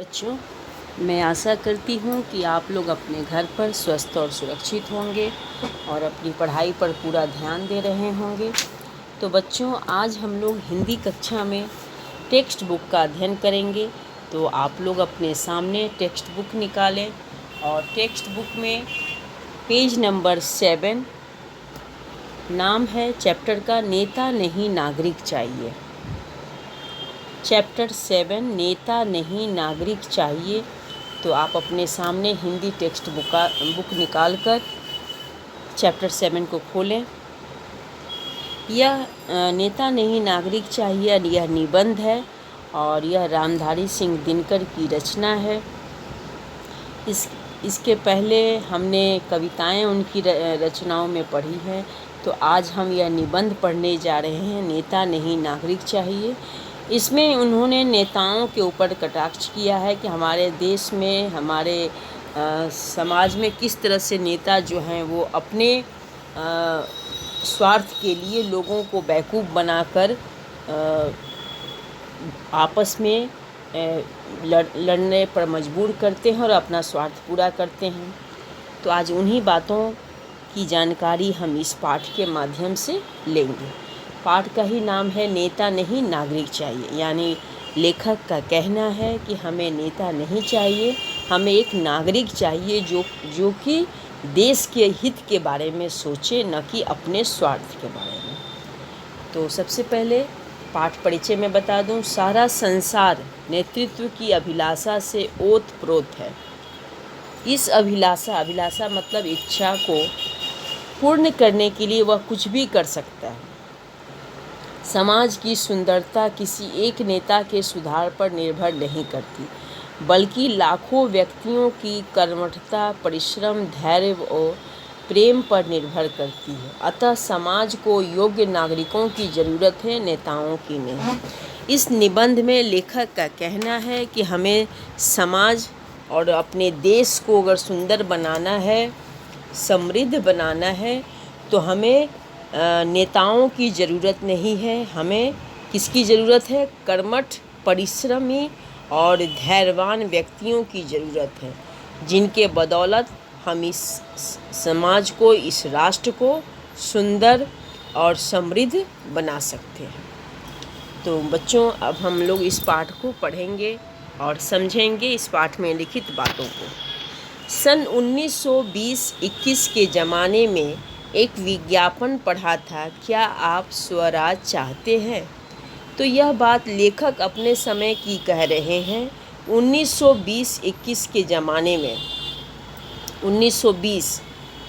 बच्चों, मैं आशा करती हूँ कि आप लोग अपने घर पर स्वस्थ और सुरक्षित होंगे और अपनी पढ़ाई पर पूरा ध्यान दे रहे होंगे। तो बच्चों, आज हम लोग हिंदी कक्षा में टेक्स्ट बुक का अध्ययन करेंगे। तो आप लोग अपने सामने टेक्स्ट बुक निकालें और टेक्स्ट बुक में पेज नंबर 7 नाम है चैप्टर का, नेता नहीं नागरिक चाहिए। चैप्टर 7 नेता नहीं नागरिक चाहिए। तो आप अपने सामने हिंदी टेक्स्ट बुक निकाल कर चैप्टर 7 को खोलें। यह नेता नहीं नागरिक चाहिए, यह निबंध है और यह रामधारी सिंह दिनकर की रचना है। इसके पहले हमने कविताएं उनकी रचनाओं में पढ़ी हैं। तो आज हम यह निबंध पढ़ने जा रहे हैं, नेता नहीं नागरिक चाहिए। इसमें उन्होंने नेताओं के ऊपर कटाक्ष किया है कि हमारे देश में, हमारे समाज में किस तरह से नेता जो हैं वो अपने स्वार्थ के लिए लोगों को बेवकूफ़ बनाकर आपस में लड़ने पर मजबूर करते हैं और अपना स्वार्थ पूरा करते हैं। तो आज उन्हीं बातों की जानकारी हम इस पाठ के माध्यम से लेंगे। पाठ का ही नाम है नेता नहीं नागरिक चाहिए, यानी लेखक का कहना है कि हमें नेता नहीं चाहिए, हमें एक नागरिक चाहिए जो कि देश के हित के बारे में सोचे, न कि अपने स्वार्थ के बारे में। तो सबसे पहले पाठ परिचय में बता दूं, सारा संसार नेतृत्व की अभिलाषा से ओत-प्रोत है। इस अभिलाषा मतलब इच्छा को पूर्ण करने के लिए वह कुछ भी कर सकता है। समाज की सुंदरता किसी एक नेता के सुधार पर निर्भर नहीं करती, बल्कि लाखों व्यक्तियों की कर्मठता, परिश्रम, धैर्य और प्रेम पर निर्भर करती है। अतः समाज को योग्य नागरिकों की ज़रूरत है, नेताओं की नहीं। इस निबंध में लेखक का कहना है कि हमें समाज और अपने देश को अगर सुंदर बनाना है, समृद्ध बनाना है, तो हमें नेताओं की ज़रूरत नहीं है। हमें किसकी ज़रूरत है? कर्मठ, परिश्रमी और धैर्यवान व्यक्तियों की ज़रूरत है, जिनके बदौलत हम इस समाज को, इस राष्ट्र को सुंदर और समृद्ध बना सकते हैं। तो बच्चों, अब हम लोग इस पाठ को पढ़ेंगे और समझेंगे इस पाठ में लिखित बातों को। सन 1920-21 के ज़माने में एक विज्ञापन पढ़ा था, क्या आप स्वराज चाहते हैं? तो यह बात लेखक अपने समय की कह रहे हैं। 1920-21 के ज़माने में, 1920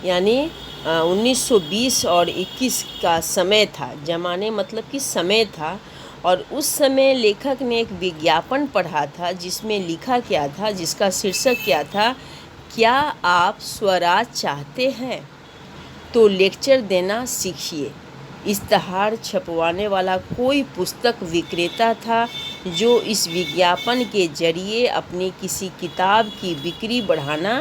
यानी 1920 और 21 का समय था। ज़माने मतलब कि समय था। और उस समय लेखक ने एक विज्ञापन पढ़ा था जिसमें लिखा क्या था, जिसका शीर्षक क्या था, क्या आप स्वराज चाहते हैं? तो लेक्चर देना सीखिए। इश्तहार छपवाने वाला कोई पुस्तक विक्रेता था जो इस विज्ञापन के जरिए अपनी किसी किताब की बिक्री बढ़ाना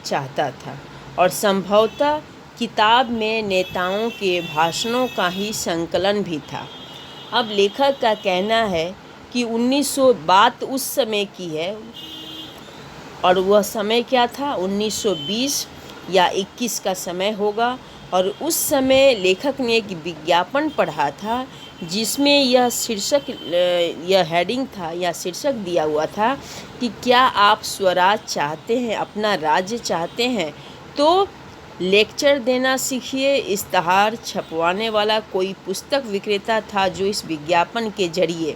चाहता था और संभवतः किताब में नेताओं के भाषणों का ही संकलन भी था। अब लेखक का कहना है कि 1900 बात उस समय की है, और वह समय क्या था? 1920 या 21 का समय होगा। और उस समय लेखक ने एक विज्ञापन पढ़ा था जिसमें यह शीर्षक, यह हेडिंग था या शीर्षक दिया हुआ था कि क्या आप स्वराज चाहते हैं, अपना राज्य चाहते हैं? तो लेक्चर देना सीखिए। इश्तहार छपवाने वाला कोई पुस्तक विक्रेता था जो इस विज्ञापन के जरिए,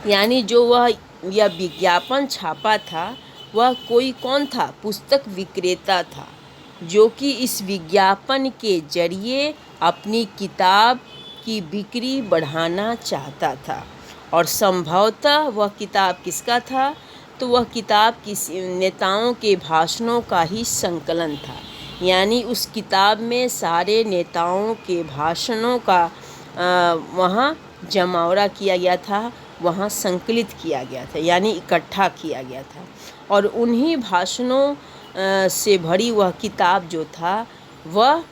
यानी जो वह यह विज्ञापन छापा था, वह कोई कौन था? पुस्तक विक्रेता था जो कि इस विज्ञापन के जरिए अपनी किताब की बिक्री बढ़ाना चाहता था। और संभवतः वह किताब किसका था? तो वह किताब किसी नेताओं के भाषणों का ही संकलन था। यानी उस किताब में सारे नेताओं के भाषणों का वहाँ जमावड़ा किया गया था, वहाँ संकलित किया गया था, यानी इकट्ठा किया गया था। और उन्हीं भाषणों से भरी वह किताब जो था, वह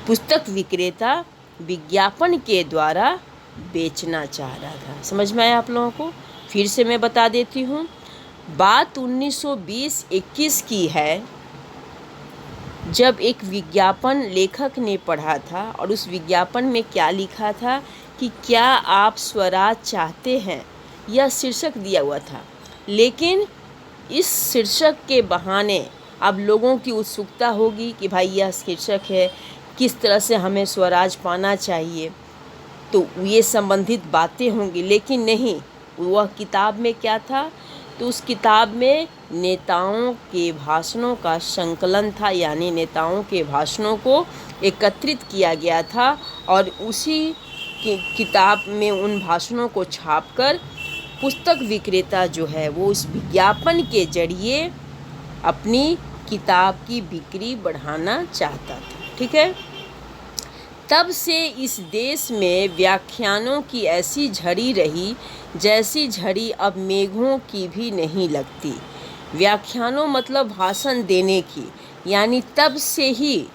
पुस्तक विक्रेता विज्ञापन के द्वारा बेचना चाह रहा था। समझ में आया आप लोगों को? फिर से मैं बता देती हूँ। बात 1920-21 की है, जब एक विज्ञापन लेखक ने पढ़ा था और उस विज्ञापन में क्या लिखा था कि क्या आप स्वराज चाहते हैं, यह शीर्षक दिया हुआ था। लेकिन इस शीर्षक के बहाने अब लोगों की उत्सुकता होगी कि भाई यह शीर्षक है, किस तरह से हमें स्वराज पाना चाहिए, तो ये संबंधित बातें होंगी। लेकिन नहीं, वह किताब में क्या था, तो उस किताब में नेताओं के भाषणों का संकलन था, यानी नेताओं के भाषणों को एकत्रित किया गया था और उसी किताब में उन भाषणों को छापकर पुस्तक विक्रेता जो है वो उस विज्ञापन के जरिए अपनी किताब की बिक्री बढ़ाना चाहता था। ठीक है। तब से इस देश में व्याख्यानों की ऐसी झड़ी रही जैसी झड़ी अब मेघों की भी नहीं लगती। व्याख्यानों मतलब भाषण देने की, यानी तब से ही,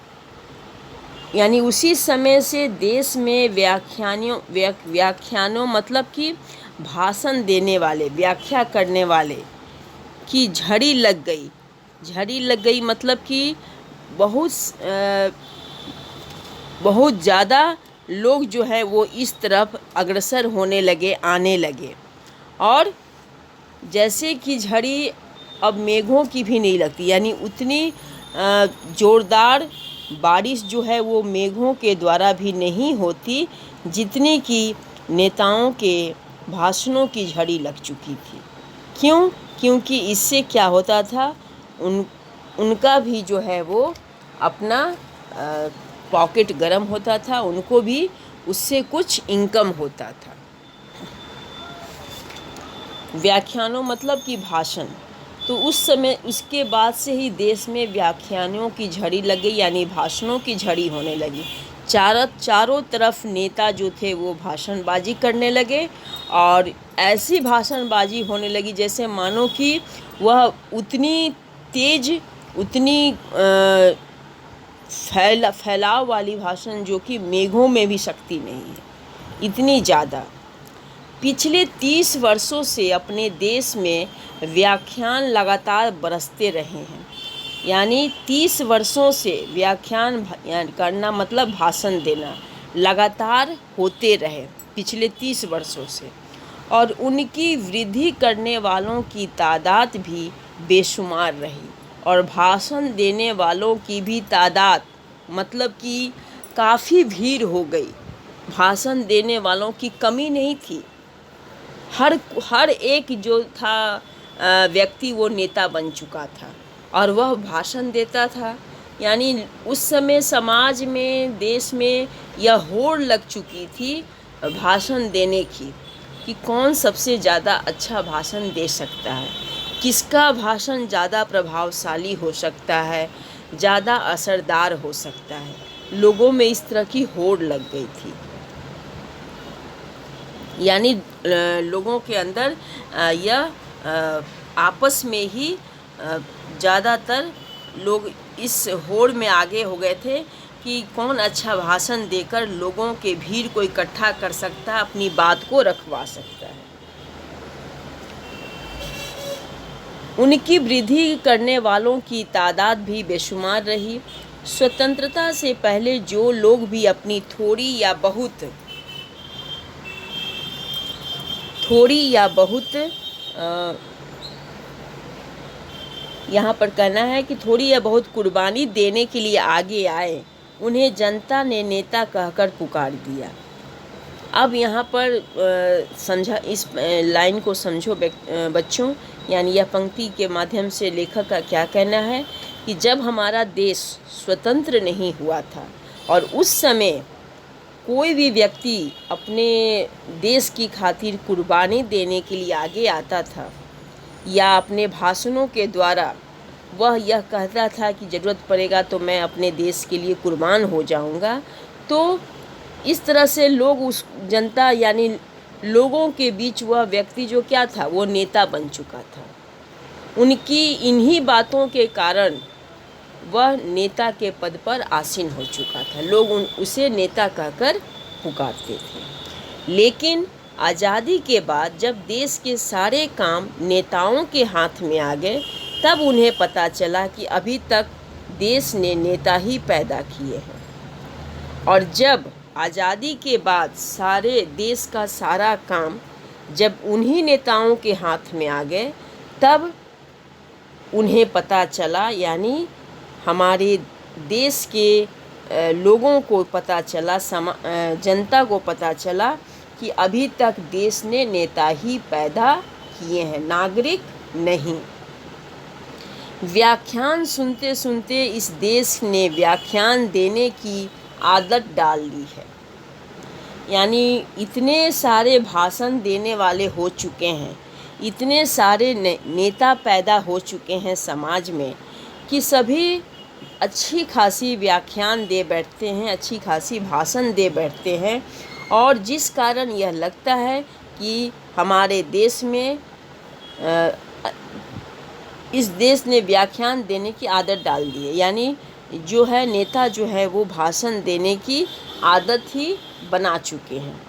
यानी उसी समय से देश में व्याख्यानों मतलब कि भाषण देने वाले, व्याख्या करने वाले की झड़ी लग गई। झड़ी लग गई मतलब कि बहुत ज़्यादा लोग जो है वो इस तरफ अग्रसर होने लगे, आने लगे। और जैसे कि झड़ी अब मेघों की भी नहीं लगती, यानी उतनी ज़ोरदार बारिश जो है वो मेघों के द्वारा भी नहीं होती जितनी कि नेताओं के भाषणों की झड़ी लग चुकी थी। क्यों? क्योंकि इससे क्या होता था, उनका भी जो है वो अपना पॉकेट गर्म होता था, उनको भी उससे कुछ इनकम होता था। व्याख्यानों मतलब कि भाषण, तो उस समय उसके बाद से ही देश में व्याख्यानों की झड़ी लग गई, यानी भाषणों की झड़ी होने लगी। चारों तरफ नेता जो थे वो भाषणबाजी करने लगे और ऐसी भाषणबाजी होने लगी जैसे मानो कि वह उतनी तेज, उतनी फैलाव वाली भाषण जो कि मेघों में भी शक्ति नहीं है, इतनी ज़्यादा। पिछले 30 वर्षों से अपने देश में व्याख्यान लगातार बरसते रहे हैं, यानी 30 वर्षों से व्याख्यान करना मतलब भाषण देना लगातार होते रहे पिछले 30 वर्षों से, और उनकी वृद्धि करने वालों की तादाद भी बेशुमार रही और भाषण देने वालों की भी तादाद मतलब कि काफ़ी भीड़ हो गई। भाषण देने वालों की कमी नहीं थी, हर एक जो था व्यक्ति वो नेता बन चुका था और वह भाषण देता था। यानी उस समय समाज में, देश में यह होड़ लग चुकी थी भाषण देने की कि कौन सबसे ज़्यादा अच्छा भाषण दे सकता है, किसका भाषण ज़्यादा प्रभावशाली हो सकता है, ज़्यादा असरदार हो सकता है। लोगों में इस तरह की होड़ लग गई थी, यानी लोगों के अंदर यह आपस में ही ज़्यादातर लोग इस होड़ में आगे हो गए थे कि कौन अच्छा भाषण देकर लोगों के भीड़ को इकट्ठा कर सकता है, अपनी बात को रखवा सकता है। उनकी वृद्धि करने वालों की तादाद भी बेशुमार रही। स्वतंत्रता से पहले जो लोग भी अपनी थोड़ी या बहुत यहाँ पर कहना है कि थोड़ी या बहुत कुर्बानी देने के लिए आगे आए, उन्हें जनता ने नेता कहकर पुकार दिया। अब यहाँ पर समझा, इस लाइन को समझो बच्चों, यानी यह पंक्ति के माध्यम से लेखक का क्या कहना है कि जब हमारा देश स्वतंत्र नहीं हुआ था और उस समय कोई भी व्यक्ति अपने देश की खातिर कुर्बानी देने के लिए आगे आता था या अपने भाषणों के द्वारा वह यह कहता था कि ज़रूरत पड़ेगा तो मैं अपने देश के लिए कुर्बान हो जाऊंगा, तो इस तरह से लोग, उस जनता यानी लोगों के बीच वह व्यक्ति जो क्या था वो नेता बन चुका था। उनकी इन्हीं बातों के कारण वह नेता के पद पर आसीन हो चुका था, लोग उसे नेता कहकर पुकारते थे। लेकिन आज़ादी के बाद जब देश के सारे काम नेताओं के हाथ में आ गए, तब उन्हें पता चला कि अभी तक देश ने नेता ही पैदा किए हैं। और जब आज़ादी के बाद सारे देश का सारा काम जब उन्हीं नेताओं के हाथ में आ गए, तब उन्हें पता चला, यानी हमारे देश के लोगों को पता चला, जनता को पता चला कि अभी तक देश ने नेता ही पैदा किए हैं, नागरिक नहीं। व्याख्यान सुनते सुनते इस देश ने व्याख्यान देने की आदत डाल ली है, यानी इतने सारे भाषण देने वाले हो चुके हैं, इतने सारे नेता पैदा हो चुके हैं समाज में कि सभी अच्छी खासी व्याख्यान दे बैठते हैं, अच्छी खासी भाषण दे बैठते हैं, और जिस कारण यह लगता है कि हमारे देश में इस देश ने व्याख्यान देने की आदत डाल दी है, यानी जो है नेता जो है वो भाषण देने की आदत ही बना चुके हैं।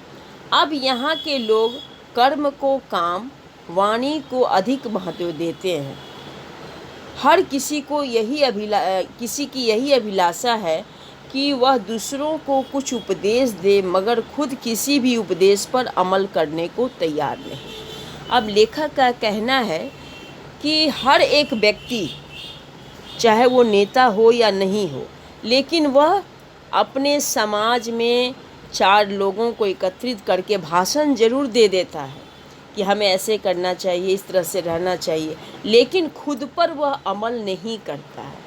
अब यहाँ के लोग कर्म को काम, वाणी को अधिक महत्व देते हैं। हर किसी को किसी की यही अभिलाषा है कि वह दूसरों को कुछ उपदेश दे, मगर खुद किसी भी उपदेश पर अमल करने को तैयार नहीं। अब लेखक का कहना है कि हर एक व्यक्ति, चाहे वो नेता हो या नहीं हो, लेकिन वह अपने समाज में 4 लोगों को एकत्रित करके भाषण ज़रूर दे देता है कि हमें ऐसे करना चाहिए, इस तरह से रहना चाहिए, लेकिन खुद पर वह अमल नहीं करता है।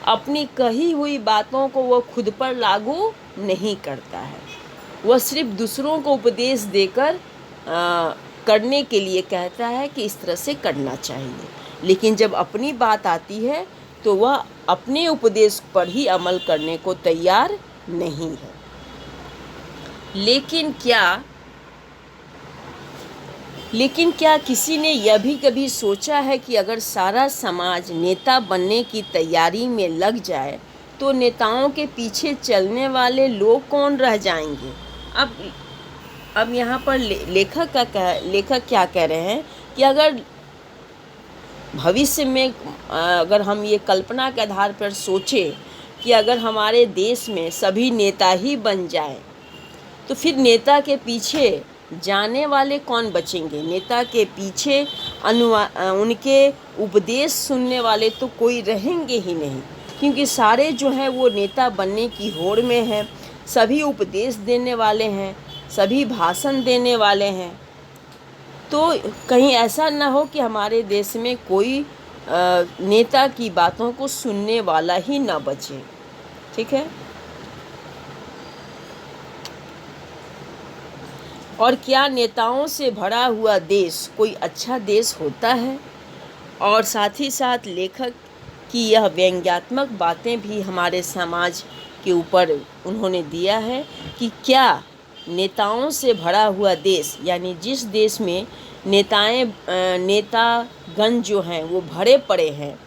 अपनी कही हुई बातों को वह खुद पर लागू नहीं करता है। वह सिर्फ दूसरों को उपदेश देकर करने के लिए कहता है कि इस तरह से करना चाहिए, लेकिन जब अपनी बात आती है तो वह अपने उपदेश पर ही अमल करने को तैयार नहीं है। लेकिन क्या किसी ने यह भी कभी सोचा है कि अगर सारा समाज नेता बनने की तैयारी में लग जाए तो नेताओं के पीछे चलने वाले लोग कौन रह जाएंगे? अब यहाँ पर लेखक क्या कह रहे हैं कि अगर भविष्य में अगर हम ये कल्पना के आधार पर सोचें कि अगर हमारे देश में सभी नेता ही बन जाए तो फिर नेता के पीछे जाने वाले कौन बचेंगे? नेता के पीछे उनके उपदेश सुनने वाले तो कोई रहेंगे ही नहीं, क्योंकि सारे जो हैं वो नेता बनने की होड़ में हैं, सभी उपदेश देने वाले हैं, सभी भाषण देने वाले हैं। तो कहीं ऐसा ना हो कि हमारे देश में कोई नेता की बातों को सुनने वाला ही ना बचे। ठीक है। और क्या नेताओं से भरा हुआ देश कोई अच्छा देश होता है? और साथ ही साथ लेखक की यह व्यंग्यात्मक बातें भी हमारे समाज के ऊपर उन्होंने दिया है कि क्या नेताओं से भरा हुआ देश, यानी जिस देश में नेतागण जो हैं वो भरे पड़े हैं,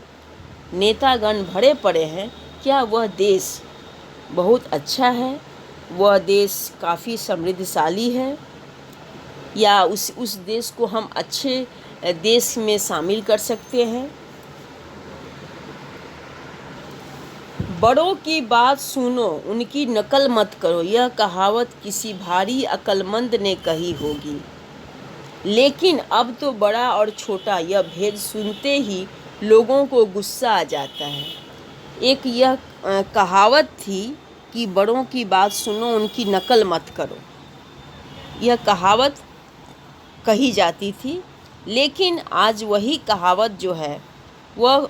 नेतागण भरे पड़े हैं, क्या वह देश बहुत अच्छा है? वह देश काफ़ी समृद्धशाली है? या उस देश को हम अच्छे देश में शामिल कर सकते हैं? बड़ों की बात सुनो, उनकी नकल मत करो, यह कहावत किसी भारी अक्लमंद ने कही होगी। लेकिन अब तो बड़ा और छोटा यह भेद सुनते ही लोगों को गुस्सा आ जाता है। एक यह कहावत थी कि बड़ों की बात सुनो, उनकी नकल मत करो, यह कहावत कही जाती थी, लेकिन आज वही कहावत जो है वह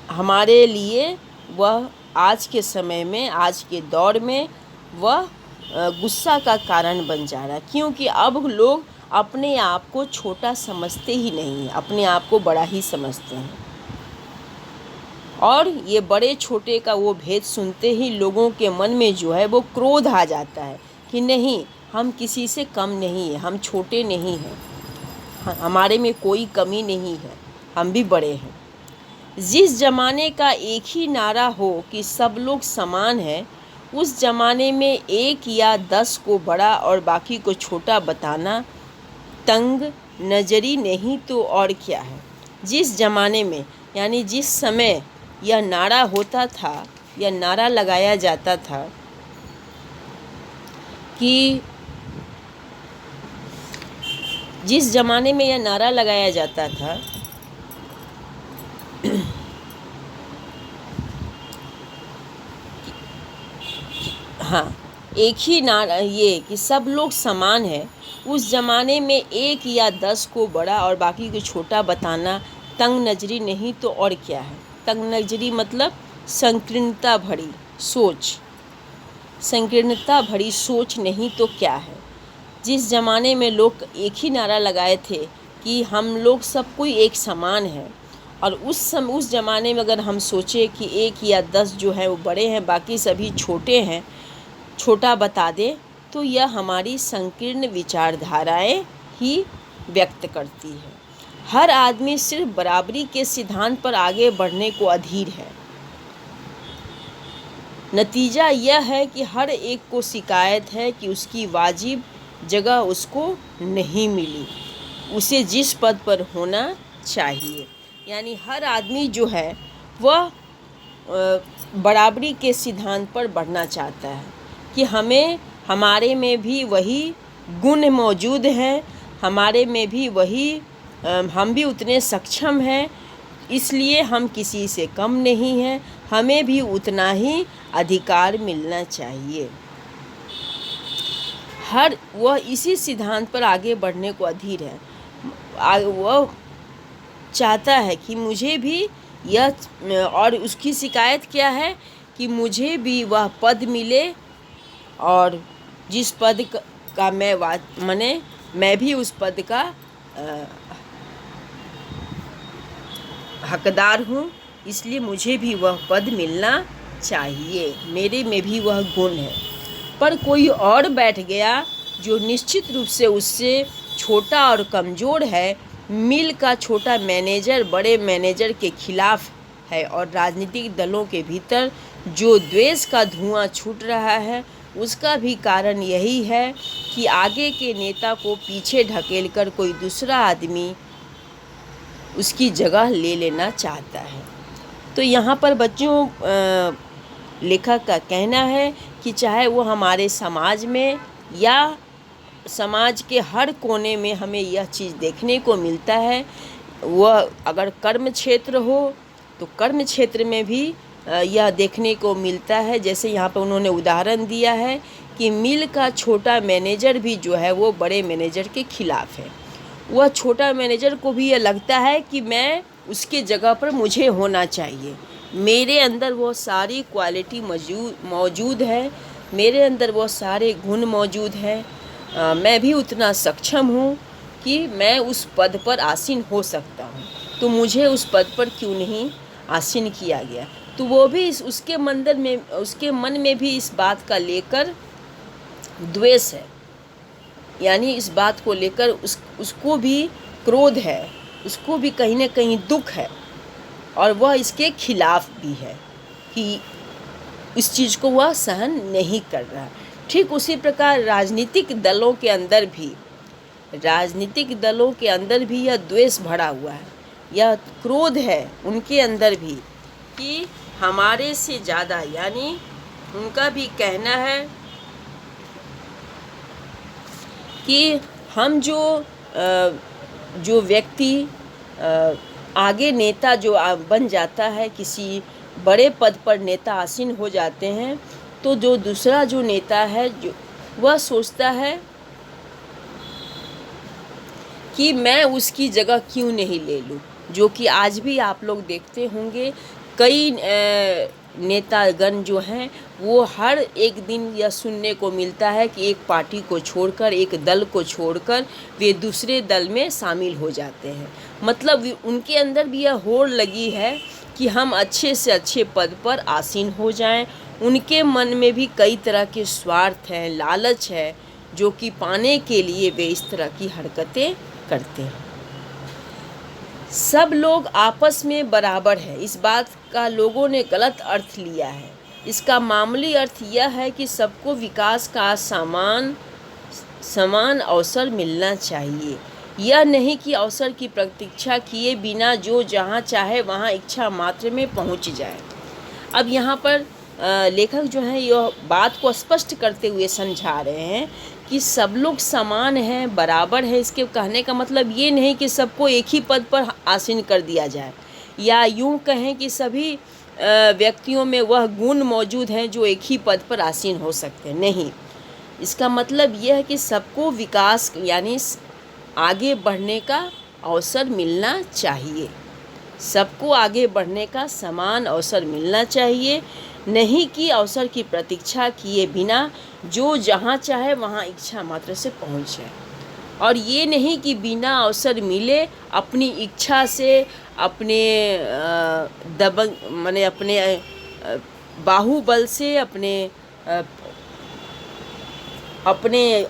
हमारे लिए वह आज के समय में, आज के दौर में वह गुस्सा का कारण बन जा रहा है, क्योंकि अब लोग अपने आप को छोटा समझते ही नहीं, अपने आप को बड़ा ही समझते हैं। और ये बड़े छोटे का वो भेद सुनते ही लोगों के मन में जो है वो क्रोध आ जाता है कि नहीं, हम किसी से कम नहीं हैं, हम छोटे नहीं हैं, हमारे में कोई कमी नहीं है, हम भी बड़े हैं। जिस ज़माने का एक ही नारा हो कि सब लोग समान हैं, उस ज़माने में 1 या 10 को बड़ा और बाकी को छोटा बताना तंग नज़री नहीं तो और क्या है। जिस ज़माने में यानी जिस समय यह नारा होता था, यह नारा लगाया जाता था कि जिस ज़माने में यह नारा लगाया जाता था हाँ, एक ही नारा ये कि सब लोग समान है, उस ज़माने में 1 या 10 को बड़ा और बाकी को छोटा बताना तंग नज़री नहीं तो और क्या है। तंग नज़री मतलब संकीर्णता भरी सोच, संकीर्णता भरी सोच नहीं तो क्या है। जिस ज़माने में लोग एक ही नारा लगाए थे कि हम लोग सब कोई एक समान है, और उस ज़माने में अगर हम सोचें कि 1 या 10 जो है वो बड़े हैं, बाकी सभी छोटे हैं, छोटा बता दे, तो यह हमारी संकीर्ण विचारधाराएं ही व्यक्त करती है। हर आदमी सिर्फ बराबरी के सिद्धांत पर आगे बढ़ने को अधीर है। नतीजा यह है कि हर एक को शिकायत है कि उसकी वाजिब जगह उसको नहीं मिली, उसे जिस पद पर होना चाहिए। यानी हर आदमी जो है वह बराबरी के सिद्धांत पर बढ़ना चाहता है कि हमारे में भी वही गुण मौजूद हैं, हमारे में भी वही हम भी उतने सक्षम हैं, इसलिए हम किसी से कम नहीं हैं, हमें भी उतना ही अधिकार मिलना चाहिए। वह इसी सिद्धांत पर आगे बढ़ने को अधीर है। वह चाहता है कि मुझे भी यह, और उसकी शिकायत क्या है कि मुझे भी वह पद मिले, और जिस पद का मैं भी उस पद का हकदार हूँ, इसलिए मुझे भी वह पद मिलना चाहिए, मेरे में भी वह गुण है। पर कोई और बैठ गया जो निश्चित रूप से उससे छोटा और कमज़ोर है, मिल का छोटा मैनेजर बड़े मैनेजर के खिलाफ है, और राजनीतिक दलों के भीतर जो द्वेष का धुआं छूट रहा है, उसका भी कारण यही है कि आगे के नेता को पीछे ढकेलकर कोई दूसरा आदमी उसकी जगह ले लेना चाहता है। तो यहाँ पर बच्चों लेखक का कहना है कि चाहे वो हमारे समाज में या समाज के हर कोने में हमें यह चीज़ देखने को मिलता है। वह अगर कर्म क्षेत्र हो तो कर्म क्षेत्र में भी यह देखने को मिलता है। जैसे यहाँ पर उन्होंने उदाहरण दिया है कि मिल का छोटा मैनेजर भी जो है वो बड़े मैनेजर के खिलाफ है। वह छोटा मैनेजर को भी यह लगता है कि मैं उसके जगह पर मुझे होना चाहिए, मेरे अंदर वो सारी क्वालिटी मौजूद है, मेरे अंदर वो सारे गुण मौजूद हैं, मैं भी उतना सक्षम हूँ कि मैं उस पद पर आसीन हो सकता हूँ, तो मुझे उस पद पर क्यों नहीं आसीन किया गया। तो वो भी उसके मन में भी इस बात का लेकर द्वेष है, यानी इस बात को लेकर उसको भी क्रोध है, उसको भी कहीं ना कहीं दुख है, और वह इसके खिलाफ भी है कि इस चीज़ को वह सहन नहीं कर रहा। ठीक उसी प्रकार राजनीतिक दलों के अंदर भी यह द्वेष भरा हुआ है, यह क्रोध है उनके अंदर भी कि हमारे से ज़्यादा, यानी उनका भी कहना है कि हम जो व्यक्ति आगे नेता जो बन जाता है, किसी बड़े पद पर नेता आसीन हो जाते हैं, तो जो दूसरा जो नेता है वह सोचता है कि मैं उसकी जगह क्यों नहीं ले लूँ। जो कि आज भी आप लोग देखते होंगे, कई नेतागण जो हैं वो हर एक दिन यह सुनने को मिलता है कि एक पार्टी को छोड़कर, एक दल को छोड़कर वे दूसरे दल में शामिल हो जाते हैं। मतलब उनके अंदर भी यह होड़ लगी है कि हम अच्छे से अच्छे पद पर आसीन हो जाएं। उनके मन में भी कई तरह के स्वार्थ हैं, लालच है, जो कि पाने के लिए वे इस तरह की हरकतें करते हैं। सब लोग आपस में बराबर है, इस बात का लोगों ने गलत अर्थ लिया है। इसका मामूली अर्थ यह है कि सबको विकास का समान अवसर मिलना चाहिए। यह नहीं कि अवसर की प्रतीक्षा किए बिना जो जहाँ चाहे वहाँ इच्छा मात्र में पहुँच जाए। अब यहाँ पर लेखक जो है यह बात को स्पष्ट करते हुए समझा रहे हैं कि सब लोग समान हैं, बराबर है। इसके कहने का मतलब ये नहीं कि सबको एक ही पद पर आसीन कर दिया जाए, या यूँ कहें कि सभी व्यक्तियों में वह गुण मौजूद हैं जो एक ही पद पर आसीन हो सकते हैं। नहीं, इसका मतलब यह है कि सबको विकास यानी आगे बढ़ने का अवसर मिलना चाहिए। सबको आगे बढ़ने का समान अवसर मिलना चाहिए, नहीं कि अवसर की प्रतीक्षा किए बिना जो जहाँ चाहे वहाँ इच्छा मात्र से पहुँच जाए। और ये नहीं कि बिना अवसर मिले अपनी इच्छा से अपने दबंग माने अपने बाहुबल से अपने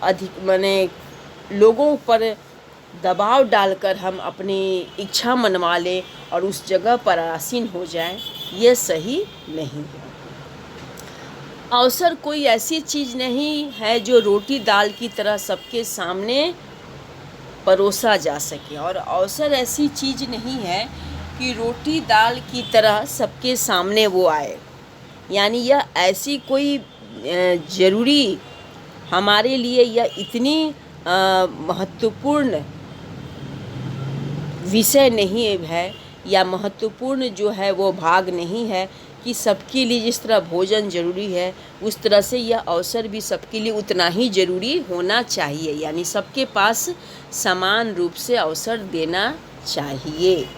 अधिक माने लोगों पर दबाव डालकर हम अपनी इच्छा मनवा लें और उस जगह पर आसीन हो जाएं, यह सही नहीं है। अवसर कोई ऐसी चीज़ नहीं है जो रोटी दाल की तरह सबके सामने परोसा जा सके, और अवसर ऐसी चीज़ नहीं है कि रोटी दाल की तरह सबके सामने वो आए। यानी यह ऐसी कोई ज़रूरी हमारे लिए यह इतनी महत्वपूर्ण विषय नहीं है, या महत्वपूर्ण जो है वो भाग नहीं है कि सबके लिए जिस तरह भोजन ज़रूरी है उस तरह से यह अवसर भी सबके लिए उतना ही ज़रूरी होना चाहिए। यानी सबके पास समान रूप से अवसर देना चाहिए।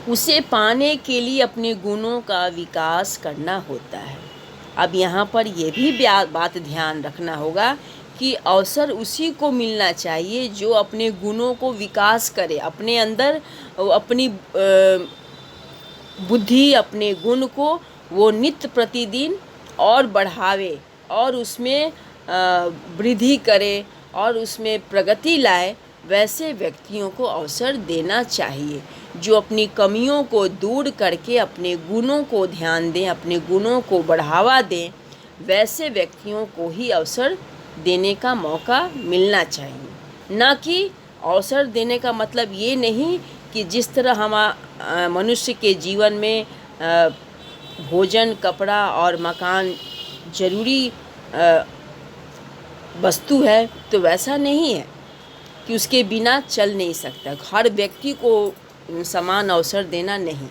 उसे पाने के लिए अपने गुणों का विकास करना होता है। अब यहाँ पर यह भी बात ध्यान रखना होगा कि अवसर उसी को मिलना चाहिए जो अपने गुणों को विकास करे, अपने अंदर अपनी बुद्धि, अपने गुण को वो नित्य प्रतिदिन और बढ़ावे और उसमें वृद्धि करे और उसमें प्रगति लाए। वैसे व्यक्तियों को अवसर देना चाहिए जो अपनी कमियों को दूर करके अपने गुणों को ध्यान दें, अपने गुणों को बढ़ावा दें। वैसे व्यक्तियों को ही अवसर देने का मौका मिलना चाहिए। न कि अवसर देने का मतलब ये नहीं कि जिस तरह मनुष्य के जीवन में भोजन, कपड़ा और मकान जरूरी वस्तु है, तो वैसा नहीं है कि उसके बिना चल नहीं सकता। हर व्यक्ति को समान अवसर देना नहीं।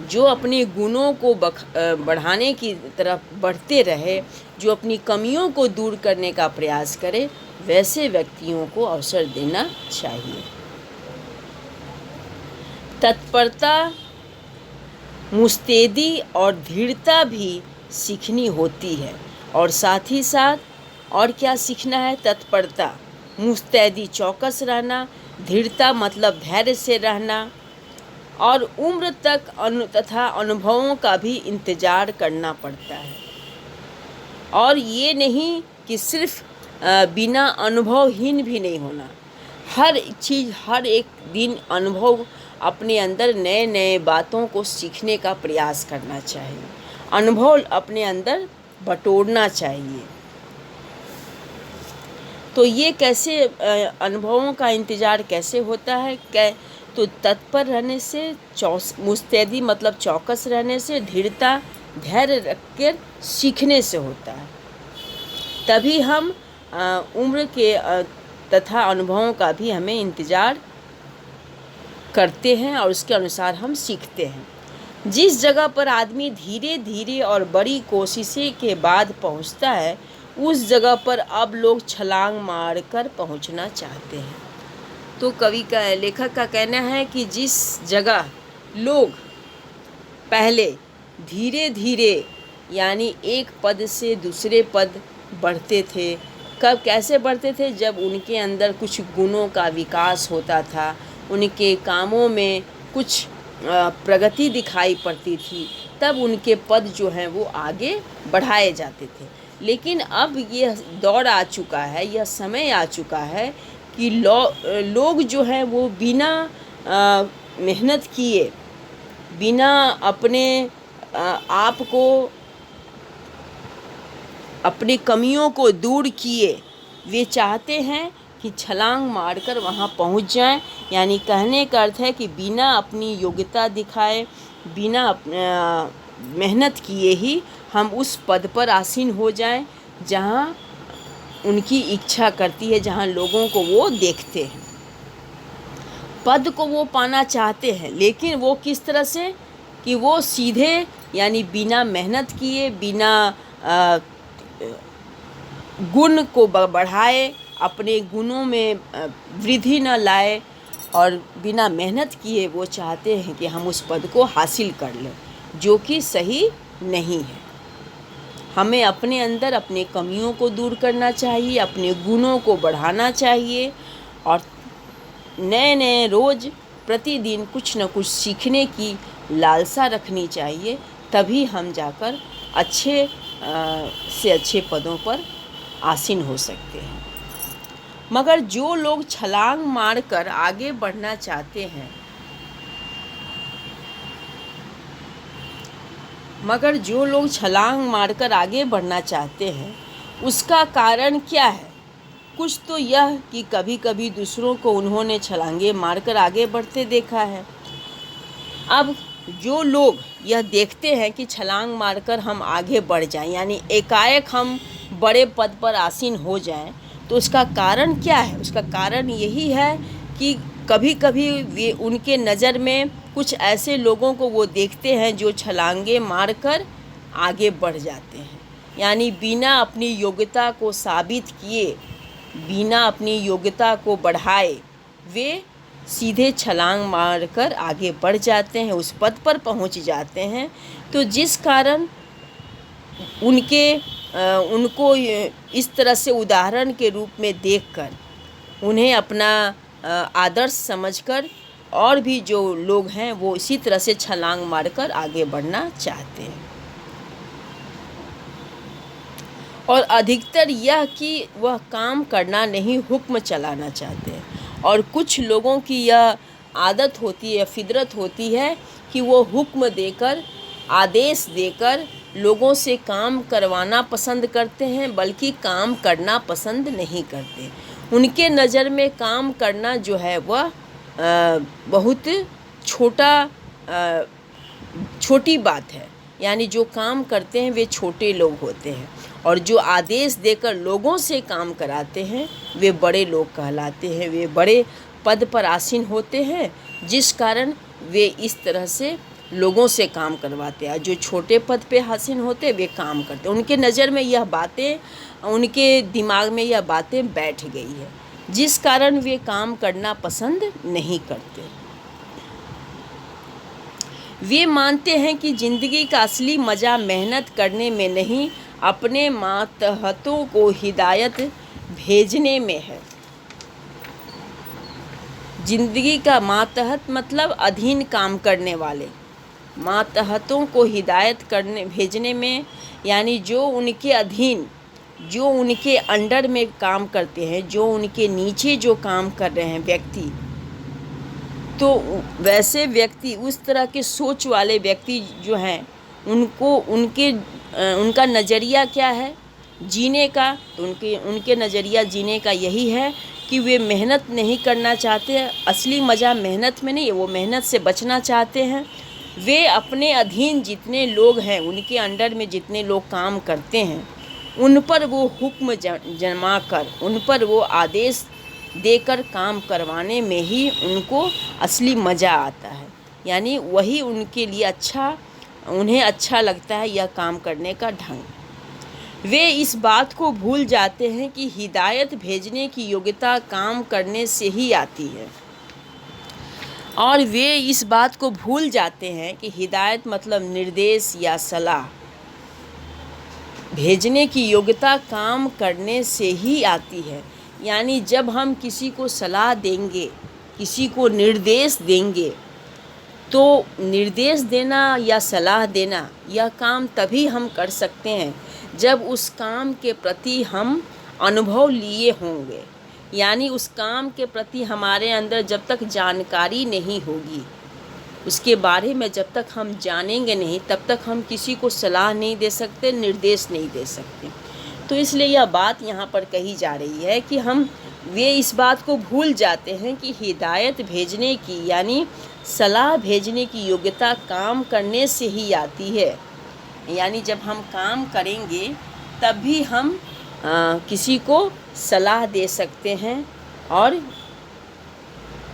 जो अपने गुणों को बढ़ाने की तरफ बढ़ते रहे, जो अपनी कमियों को दूर करने का प्रयास करे, वैसे व्यक्तियों को अवसर देना चाहिए। तत्परता, मुस्तैदी और धीरता भी सीखनी होती है। और साथ ही साथ और क्या सीखना है? तत्परता, मुस्तैदी चौकस रहना, धीरता मतलब धैर्य से रहना, और उम्र तक तथा अनुभवों का भी इंतज़ार करना पड़ता है। और ये नहीं कि सिर्फ बिना अनुभवहीन भी नहीं होना। हर चीज़, हर एक दिन अनुभव अपने अंदर नए नए बातों को सीखने का प्रयास करना चाहिए। अनुभव अपने अंदर बटोरना चाहिए। तो ये कैसे अनुभवों का इंतज़ार कैसे होता है? तो तत्पर रहने से, मुस्तैदी मतलब चौकस रहने से, धीरता धैर्य रखकर सीखने से होता है। तभी हम उम्र के तथा अनुभवों का भी हमें इंतज़ार करते हैं और उसके अनुसार हम सीखते हैं। जिस जगह पर आदमी धीरे धीरे और बड़ी कोशिशें के बाद पहुंचता है, उस जगह पर अब लोग छलांग मारकर पहुंचना चाहते हैं। तो लेखक का कहना है कि जिस जगह लोग पहले धीरे धीरे यानी एक पद से दूसरे पद बढ़ते थे, कैसे बढ़ते थे? जब उनके अंदर कुछ गुणों का विकास होता था, उनके कामों में कुछ प्रगति दिखाई पड़ती थी, तब उनके पद जो हैं वो आगे बढ़ाए जाते थे। लेकिन अब यह दौर आ चुका है, यह समय आ चुका है कि लोग जो हैं वो बिना मेहनत किए, बिना अपने आपको अपनी कमियों को दूर किए, वे चाहते हैं कि छलांग मारकर वहाँ पहुँच जाएं। यानी कहने का अर्थ है कि बिना अपनी योग्यता दिखाए, बिना मेहनत किए ही हम उस पद पर आसीन हो जाएं जहाँ उनकी इच्छा करती है, जहाँ लोगों को वो देखते हैं। पद को वो पाना चाहते हैं, लेकिन वो किस तरह से, कि वो सीधे यानी बिना मेहनत किए, बिना गुण को बढ़ाए, अपने गुणों में वृद्धि न लाए और बिना मेहनत किए वो चाहते हैं कि हम उस पद को हासिल कर लें, जो कि सही नहीं है। हमें अपने अंदर अपने कमियों को दूर करना चाहिए, अपने गुणों को बढ़ाना चाहिए और नए नए रोज़ प्रतिदिन कुछ न कुछ सीखने की लालसा रखनी चाहिए। तभी हम जाकर अच्छे से अच्छे पदों पर आसीन हो सकते हैं। मगर जो लोग छलांग मारकर आगे बढ़ना चाहते हैं, उसका कारण क्या है? कुछ तो यह कि कभी कभी दूसरों को उन्होंने छलांगे मारकर आगे बढ़ते देखा है। अब जो लोग यह देखते हैं कि छलांग मारकर हम आगे बढ़ जाएं, यानी एकाएक हम बड़े पद पर आसीन हो जाएं, तो उसका कारण क्या है? उसका कारण यही है कि कभी कभी वे उनके नज़र में कुछ ऐसे लोगों को वो देखते हैं जो छलांगे मारकर आगे बढ़ जाते हैं, यानी बिना अपनी योग्यता को साबित किए, बिना अपनी योग्यता को बढ़ाए, वे सीधे छलांग मारकर आगे बढ़ जाते हैं, उस पद पर पहुंच जाते हैं। तो जिस कारण उनको इस तरह से उदाहरण के रूप में देखकर, उन्हें अपना आदर्श समझकर और भी जो लोग हैं वो इसी तरह से छलांग मारकर आगे बढ़ना चाहते हैं। और अधिकतर यह कि वह काम करना नहीं, हुक्म चलाना चाहते हैं। और कुछ लोगों की यह आदत होती है, फितरत होती है कि वो हुक्म देकर, आदेश देकर लोगों से काम करवाना पसंद करते हैं, बल्कि काम करना पसंद नहीं करते। उनके नज़र में काम करना जो है वह बहुत छोटी बात है, यानी जो काम करते हैं वे छोटे लोग होते हैं, और जो आदेश देकर लोगों से काम कराते हैं वे बड़े लोग कहलाते हैं, वे बड़े पद पर आसीन होते हैं, जिस कारण वे इस तरह से लोगों से काम करवाते हैं। जो छोटे पद पे आसीन होते वे काम करते, उनके नज़र में यह बातें, उनके दिमाग में यह बातें बैठ गई है, जिस कारण वे काम करना पसंद नहीं करते। वे मानते हैं कि ज़िंदगी का असली मज़ा मेहनत करने में नहीं, अपने मातहतों को हिदायत भेजने में है। ज़िंदगी का मातहत मतलब अधीन काम करने वाले, मातहतों को हिदायत भेजने में, यानी जो उनके अधीन, जो उनके अंडर में काम करते हैं, जो उनके नीचे जो काम कर रहे हैं व्यक्ति, तो वैसे व्यक्ति, उस तरह के सोच वाले व्यक्ति जो हैं, उनका नज़रिया क्या है जीने का? तो उनके नज़रिया जीने का यही है कि वे मेहनत नहीं करना चाहते। असली मज़ा मेहनत में नहीं है, वो मेहनत से बचना चाहते हैं। वे अपने अधीन जितने लोग हैं, उनके अंडर में जितने लोग काम करते हैं, उन पर वो हुक्म जमा कर, उन पर वो आदेश देकर काम करवाने में ही उनको असली मज़ा आता है। यानी वही उनके लिए उन्हें अच्छा लगता है, यह काम करने का ढंग। वे इस बात को भूल जाते हैं कि हिदायत भेजने की योग्यता काम करने से ही आती है, और वे इस बात को भूल जाते हैं कि हिदायत मतलब निर्देश या सलाह, भेजने की योग्यता काम करने से ही आती है। यानी जब हम किसी को सलाह देंगे, किसी को निर्देश देंगे, तो निर्देश देना या सलाह देना, यह काम तभी हम कर सकते हैं जब उस काम के प्रति हम अनुभव लिए होंगे। यानी उस काम के प्रति हमारे अंदर जब तक जानकारी नहीं होगी, उसके बारे में जब तक हम जानेंगे नहीं तब तक हम किसी को सलाह नहीं दे सकते, निर्देश नहीं दे सकते। तो इसलिए यह बात यहाँ पर कही जा रही है कि वे इस बात को भूल जाते हैं कि हिदायत भेजने की यानी सलाह भेजने की योग्यता काम करने से ही आती है। यानी जब हम काम करेंगे तब भी हम किसी को सलाह दे सकते हैं और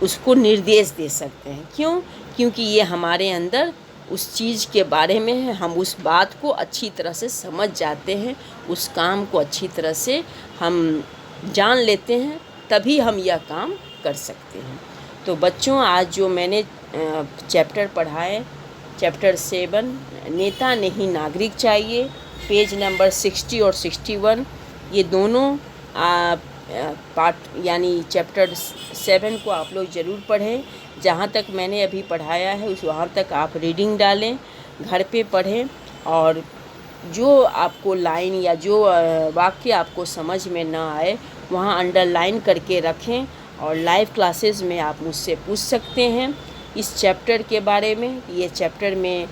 उसको निर्देश दे सकते हैं। क्यों? क्योंकि ये हमारे अंदर उस चीज़ के बारे में है, हम उस बात को अच्छी तरह से समझ जाते हैं, उस काम को अच्छी तरह से हम जान लेते हैं, तभी हम यह काम कर सकते हैं। तो बच्चों, आज जो मैंने चैप्टर पढ़ा है, चैप्टर 7 नेता नहीं नागरिक चाहिए, पेज नंबर 60 और 61, ये दोनों पार्ट यानी चैप्टर 7 को आप लोग ज़रूर पढ़ें। जहाँ तक मैंने अभी पढ़ाया है वहाँ तक आप रीडिंग डालें, घर पे पढ़ें, और जो आपको लाइन या जो वाक्य आपको समझ में ना आए वहाँ अंडरलाइन करके रखें, और लाइव क्लासेस में आप मुझसे पूछ सकते हैं इस चैप्टर के बारे में। ये चैप्टर में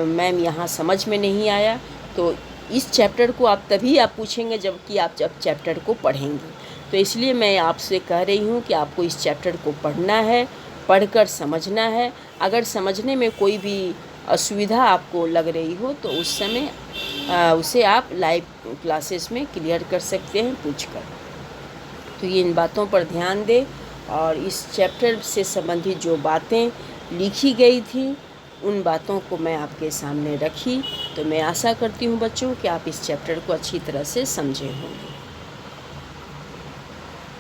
मैम यहाँ समझ में नहीं आया, तो इस चैप्टर को आप तभी पूछेंगे जबकि आप जब चैप्टर को पढ़ेंगे। तो इसलिए मैं आपसे कह रही हूँ कि आपको इस चैप्टर को पढ़ना है, पढ़कर समझना है। अगर समझने में कोई भी असुविधा आपको लग रही हो तो उस समय उसे आप लाइव क्लासेस में क्लियर कर सकते हैं पूछकर। तो ये इन बातों पर ध्यान दें, और इस चैप्टर से संबंधित जो बातें लिखी गई थी उन बातों को मैं आपके सामने रखी। तो मैं आशा करती हूँ बच्चों कि आप इस चैप्टर को अच्छी तरह से समझे होंगे।